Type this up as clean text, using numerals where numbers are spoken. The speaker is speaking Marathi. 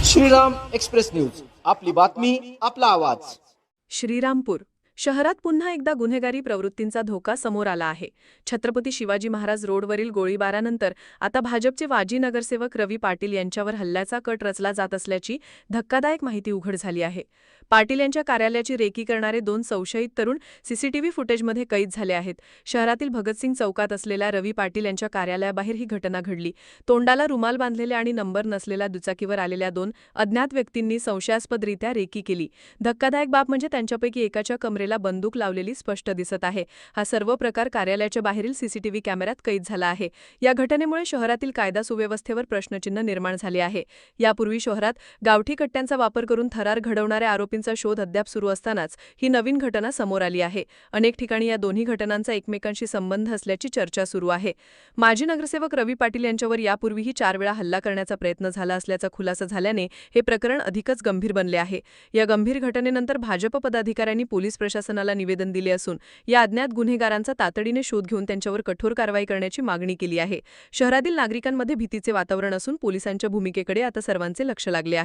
श्रीराम एक्सप्रेस न्यूज, आपली बातमी, आपला आवाज। श्रीरामपूर शहरात पुन्हा एकदा गुन्हेगारी प्रवृत्तींचा धोका समोर आला आहे। छत्रपती शिवाजी महाराज रोडवरील गोळीबारानंतर आता भाजपचे माजी नगरसेवक रवी पाटील यांच्यावर हल्ल्याचा कट रचला जात असल्याची धक्कादायक माहिती उघड झाली आहे। पाटील यांच्या कार्यालयाची रेकी करणारे 2 संशयित तरुण सीसीटीव्ही फुटेजमध्ये कैद झाले आहेत। शहरातील भगतसिंग चौकात असलेल्या रवी पाटील यांच्या कार्यालयाबाहेर ही घटना घडली। तोंडाला रुमाल बांधलेल्या आणि नंबर नसलेल्या दुचाकीवर आलेल्या 2 अज्ञात व्यक्तींनी संशयास्पदरित्या रेकी केली। धक्कादायक बाब म्हणजे त्यांच्यापैकी एकाच्या कमरेला बंदूक लावलेली स्पष्ट दिसत आहे। हा सर्व प्रकार कार्यालयाच्या बाहेरील सीसीटीव्ही कॅमेऱ्यात कैद झाला आहे। या घटनेमुळे शहरातील कायदा सुव्यवस्थेवर प्रश्नचिन्ह निर्माण झाले आहे। यापूर्वी शहरात गावठी कट्ट्यांचा वापर करून थरार घडवणाऱ्या आरोपींचा शोध अद्याप सुरू असतानाच ही नवीन घटना समोर आली आहे। अनेक ठिकाणी या दोन्ही घटनांचा एकमेकांशी संबंध असल्याची चर्चा सुरू आहे। माजी नगरसेवक रवी पाटील यांच्यावर यापूर्वीही 4 वेळा हल्ला करण्याचा प्रयत्न झाला असल्याचा खुलासा झाल्याने हे प्रकरण अधिकच गंभीर बनले आहे। या गंभीर घटनेनंतर भाजप पदाधिकाऱ्यांनी पोलीस प्रशासनाला निवेदन दिले असून या अज्ञात गुन्हेगारांचा तातडीने शोध घेऊन त्यांच्यावर कठोर कारवाई करण्याची मागणी केली आहे। शहरातील नागरिकांमध्ये भीतीचे वातावरण असून पोलिसांच्या भूमिकेकडे आता सर्वांचे लक्ष लागले आहे।